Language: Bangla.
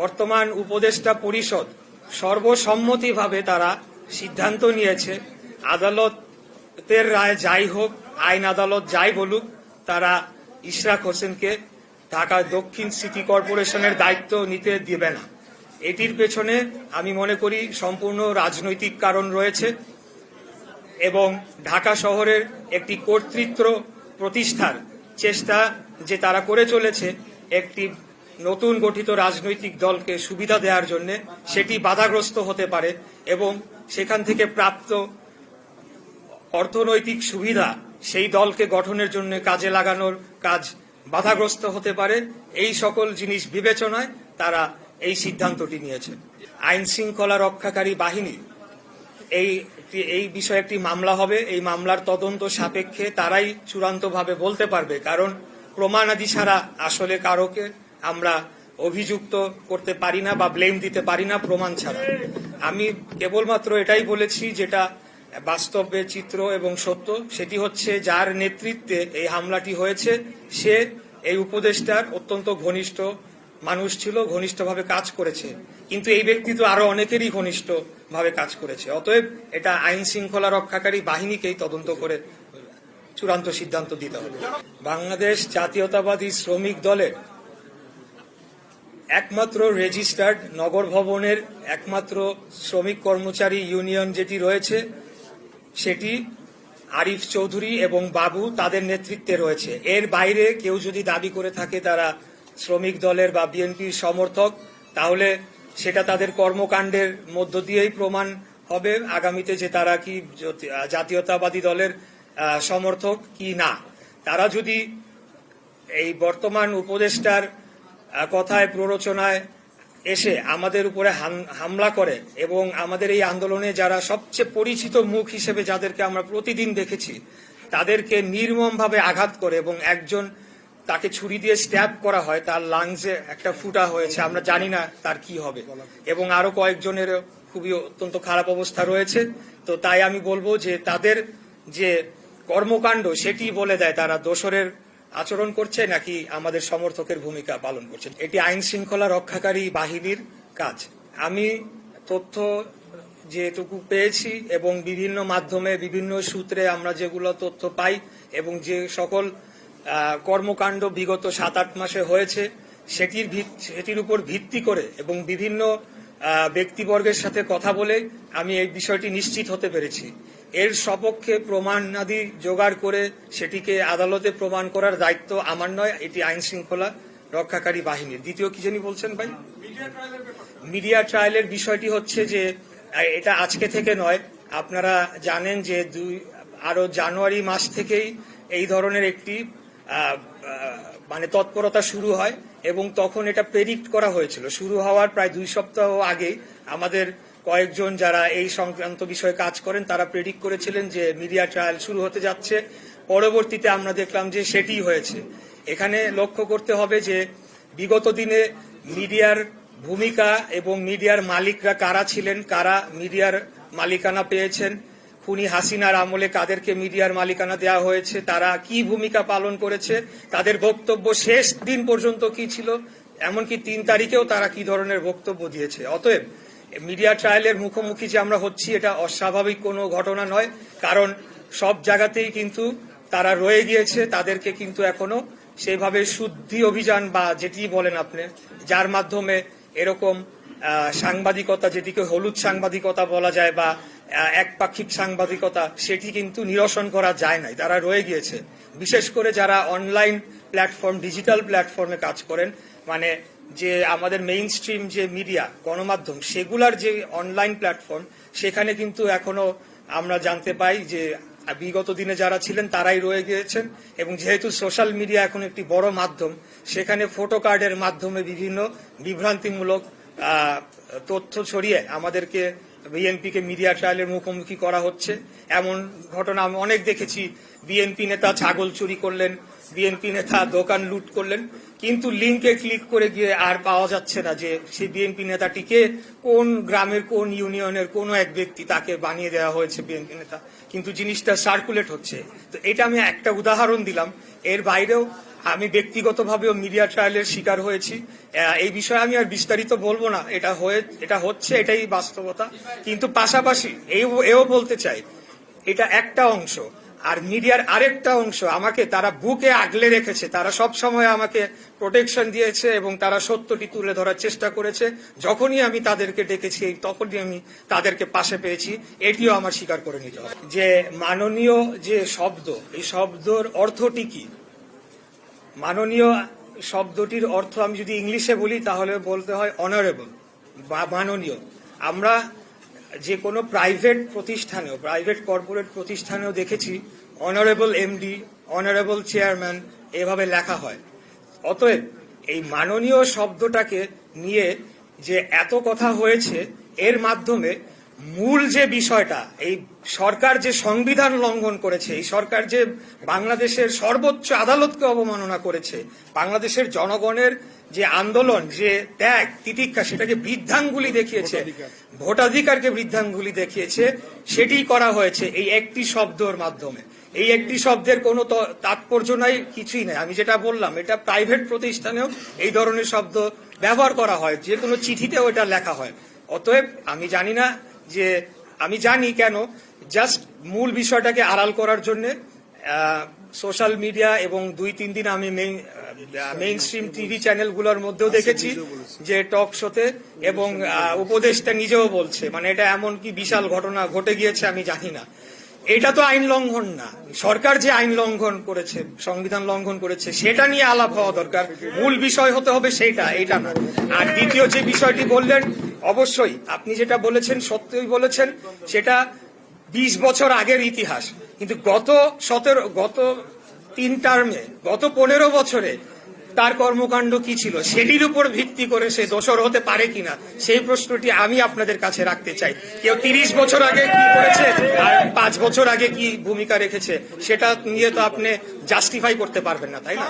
বর্তমান উপদেষ্টা পরিষদ সর্বসম্মতিভাবে তারা সিদ্ধান্ত নিয়েছে, আদালতের রায় যাই হোক, আইন আদালত যাই বলুক, তারা ইশরাক হোসেনকে ঢাকা দক্ষিণ সিটি কর্পোরেশনের দায়িত্ব নিতে দেবে না। এটির পেছনে আমি মনে করি সম্পূর্ণ রাজনৈতিক কারণ রয়েছে এবং ঢাকা শহরের একটি কর্তৃত্ব প্রতিষ্ঠার চেষ্টা যে তারা করে চলেছে একটি নতুন গঠিত রাজনৈতিক দলকে সুবিধা দেওয়ার জন্য, সেটি বাধাগ্রস্ত হতে পারে এবং সেখান থেকে প্রাপ্ত অর্থনৈতিক সুবিধা সেই দলকে গঠনের জন্য কাজে লাগানোর কাজ বাধাগ্রস্ত হতে পারে। এই সকল জিনিস বিবেচনায় তারা এই সিদ্ধান্তটি নিয়েছে। আইন শৃঙ্খলা রক্ষাকারী বাহিনী এই বিষয়ে একটি মামলা হবে। এই মামলার তদন্ত সাপেক্ষে তারাই চূড়ান্তভাবে বলতে পারবে, কারণ প্রমাণাদি ছাড়া আসলে কারোকে আমরা অভিযুক্ত করতে পারি না বা ব্লেম দিতে পারি না প্রমাণ ছাড়া। আমি কেবলমাত্র এটাই বলেছি যেটা বাস্তবে চিত্র এবং সত্য, সেটি হচ্ছে যার নেতৃত্বে এই হামলাটি হয়েছে সে এই উপদেষ্টার অত্যন্ত ঘনিষ্ঠ মানুষ ছিল, ঘনিষ্ঠভাবে কাজ করেছে, কিন্তু এই ব্যক্তি তো আরো অনেকেরই ঘনিষ্ঠভাবে কাজ করেছে। অতএব এটা আইন শৃঙ্খলা রক্ষাকারী বাহিনীকেই তদন্ত করে চূড়ান্ত সিদ্ধান্ত দিতে হবে। বাংলাদেশ জাতীয়তাবাদী শ্রমিক দলের একমাত্র রেজিস্টার্ড নগর ভবনের একমাত্র শ্রমিক কর্মচারী ইউনিয়ন যেটি রয়েছে সেটি আরিফ চৌধুরী এবং বাবু তাদের নেতৃত্বে রয়েছে। এর বাইরে কেউ যদি দাবি করে থাকে তারা শ্রমিক দলের বা বিএনপির সমর্থক, তাহলে সেটা তাদের কর্মকাণ্ডের মধ্য দিয়েই প্রমাণ হবে আগামীতে যে তারা কি জাতীয়তাবাদী দলের সমর্থক কি না। তারা যদি এই বর্তমান উপদেষ্টার কথায় প্ররোচনায় এসে আমাদের উপরে হামলা করে এবং আমাদের এই আন্দোলনে যারা সবচেয়ে পরিচিত মুখ হিসেবে যাদেরকে আমরা প্রতিদিন দেখেছি তাদেরকে নির্মমভাবে আঘাত করে এবং একজন তাকে ছুরি দিয়ে স্ট্যাব করা হয়, তার লাংসে একটা ফুটা হয়েছে, আমরা জানি না তার কি হবে, এবং আরো কয়েকজনের খুবই অত্যন্ত খারাপ অবস্থা রয়েছে। তো তাই আমি বলবো যে তাদের যে কর্মকাণ্ড সেটি বলে দেয় তারা দোসরের আচরণ করছে নাকি আমাদের সমর্থকের ভূমিকা পালন করছে। এটি আইন শৃঙ্খলা রক্ষাকারী বাহিনীর কাজ। আমি তথ্য যেটুকু পেয়েছি এবং বিভিন্ন মাধ্যমে বিভিন্ন সূত্রে আমরা যেগুলো তথ্য পাই এবং যে সকল কর্মকাণ্ড বিগত 7-8 মাসে হয়েছে সেটির উপর ভিত্তি করে এবং বিভিন্ন ব্যক্তিবর্গের সাথে কথা বলে আমি এই বিষয়টি নিশ্চিত হতে পেরেছি। এর সপক্ষে প্রমাণাদি জোগাড় করে সেটিকে আদালতে প্রমাণ করার দায়িত্ব আমার নয়, এটি আইন শৃঙ্খলা রক্ষাকারী বাহিনীর। দ্বিতীয় কি জানি বলছেন ভাই? মিডিয়া ট্রায়ালের বিষয়টি হচ্ছে যে এটা আজকে থেকে নয়, আপনারা জানেন যে আরো জানুয়ারি মাস থেকেই এই ধরনের একটি তৎপরতা শুরু হয় এবং তখন এটা প্রেডিক্ট করা হয়েছিল। শুরু হওয়ার প্রায় 2 সপ্তাহ আগে আমাদের কয়েকজন যারা এই সংক্রান্ত বিষয়ে কাজ করেন তারা প্রেডিক্ট করেছিলেন যে মিডিয়া ট্রায়াল শুরু হতে যাচ্ছে। পরবর্তীতে আমরা দেখলাম যে সেটি হয়েছে। এখানে লক্ষ্য করতে হবে যে বিগত দিনে মিডিয়ার ভূমিকা এবং মিডিয়ার মালিকরা কারা ছিলেন, কারা মিডিয়ার মালিকানা পেয়েছেন, খুনি হাসিনার আমলে কাদেরকে মিডিয়ার মালিকানা দেওয়া হয়েছে, তারা কি ভূমিকা পালন করেছে, তাদের বক্তব্য শেষ দিন পর্যন্ত কি ছিল, এমনকি 3 তারিখেও তারা কি ধরনের বক্তব্য দিয়েছে। অতএব মিডিয়া ট্রায়ালের মুখোমুখি যে আমরা হচ্ছি এটা অস্বাভাবিক কোনো ঘটনা নয়, কারণ সব জায়গাতেই কিন্তু তারা রয়ে গিয়েছে, তাদেরকে কিন্তু এখনো সেইভাবে শুদ্ধি অভিযান বা যেটি বলেন আপনি, যার মাধ্যমে এরকম সাংবাদিকতা যেটিকে হলুদ সাংবাদিকতা বলা যায় বা একপাক্ষিক সাংবাদিকতা, সেটি কিন্তু নিরসন করা যায় নাই, তারা রয়ে গিয়েছে। বিশেষ করে যারা অনলাইন প্ল্যাটফর্ম, ডিজিটাল প্ল্যাটফর্মে কাজ করেন, মানে যে আমাদের মেইন স্ট্রিম যে মিডিয়া গণমাধ্যম সেগুলার যে অনলাইন প্ল্যাটফর্ম, সেখানে কিন্তু এখনো আমরা জানতে পাই যে বিগত দিনে যারা ছিলেন তারাই রয়ে গিয়েছেন। এবং যেহেতু সোশ্যাল মিডিয়া এখন একটি বড় মাধ্যম, সেখানে ফটো কার্ডের মাধ্যমে বিভিন্ন বিভ্রান্তিমূলক তথ্য ছড়িয়ে আমাদেরকে বিএনপিকে মিডিয়া ট্রায়ালের মুখোমুখি করা হচ্ছে। এমন ঘটনা আমি অনেক দেখেছি। বিএনপি নেতা ছাগল চুরি করলেন, বিএনপি নেতা দোকান লুট করলেন, কিন্তু লিঙ্কে ক্লিক করে গিয়ে আর পাওয়া যাচ্ছে না যে সেই বিএনপি নেতাটিকে কোন গ্রামের কোন ইউনিয়নের কোন এক ব্যক্তি, তাকে বানিয়ে দেওয়া হয়েছে বিএনপি নেতা, কিন্তু জিনিসটা সার্কুলেট হচ্ছে। তো এটা আমি একটা উদাহরণ দিলাম। এর বাইরেও আমি ব্যক্তিগতভাবেও মিডিয়া ট্রায়ালের শিকার হয়েছি। এই বিষয়ে আমি আর বিস্তারিত বলবো না, এটা হচ্ছে, এটাই বাস্তবতা। কিন্তু পাশাপাশি এও বলতে চাই, এটা একটা অংশ, আর মিডিয়ার আরেকটা অংশ আমাকে তারা বুকে আগলে রেখেছে, তারা সব সময় আমাকে প্রোটেকশন দিয়েছে এবং তারা সত্যটি তুলে ধরার চেষ্টা করেছে। যখনই আমি তাদেরকে ডেকেছি তখনই আমি তাদেরকে পাশে পেয়েছি, এটিও আমার স্বীকার করে নিতে হবে। যে মাননীয় যে শব্দ, এই শব্দর অর্থটি কি? মাননীয় শব্দটির অর্থ আমি যদি ইংলিশে বলি তাহলে বলতে হয় অনারেবল বা মাননীয়। আমরা যে কোনো প্রাইভেট প্রতিষ্ঠানেও, প্রাইভেট কর্পোরেট প্রতিষ্ঠানেও দেখেছি অনারেবল এমডি, অনারেবল চেয়ারম্যান এভাবে লেখা হয়। অতএব এই মাননীয় শব্দটাকে নিয়ে যে এত কথা হয়েছে, এর মাধ্যমে মূল যে বিষয়টা, এই সরকার যে সংবিধান লঙ্ঘন করেছে, এই সরকার যে বাংলাদেশের সর্বোচ্চ আদালতকে অবমাননা করেছে, বাংলাদেশের জনগণের যে আন্দোলন, যে ত্যাগ তিতিক্ষা, সেটাকে বৃদ্ধাঙ্গুলি দেখিয়েছে, ভোটাধিকারকে বৃদ্ধাঙ্গুলি দেখিয়েছে, সেটি করা হয়েছে এই একটি শব্দের মাধ্যমে। এই একটি শব্দের কোনো তাৎপর্য নাই, কিছুই নাই। আমি যেটা বললাম, এটা প্রাইভেট প্রতিষ্ঠানেও এই ধরনের শব্দ ব্যবহার করা হয়, যে কোনো চিঠিতেও এটা লেখা হয়। অতএব আমি জানি না যে, আমি জানি কেন, জাস্ট মূল বিষয়টাকে আড়াল করার জন্য সোশ্যাল মিডিয়া এবং 2-3 দিন আমি মেইন স্ট্রিম টিভি চ্যানেলগুলোর মধ্যেও দেখেছি যে টক শোতে, এবং উপদেষ্টা নিজেও বলছে, মানে এটা এমন কি বিশাল ঘটনা ঘটে গিয়েছে আমি জানি না। এটা তো আইন লঙ্ঘন না, সরকার যে আইন লঙ্ঘন করেছে, সংবিধান লঙ্ঘন করেছে, সেটা নিয়ে আলাপ হওয়া দরকার। মূল বিষয় হতে হবে সেইটা, এটা না। আর দ্বিতীয় যে বিষয়টি বললেন, অবশ্যই আপনি যেটা বলেছেন সত্যই বলেছেন, সেটা 20 বছর আগের ইতিহাস। কিন্তু গত 3 টার্মে, গত 15 বছরে তার কর্মকাণ্ড কি ছিল, সেটির উপর ভিত্তি করে সে দোষর হতে পারে কিনা, সেই প্রশ্নটি আমি আপনাদের কাছে রাখতে চাই। কেউ 30 বছর আগে কি করেছে আর 5 বছর আগে কি ভূমিকা রেখেছে, সেটা নিয়ে তো আপনি জাস্টিফাই করতে পারবেন না, তাই না?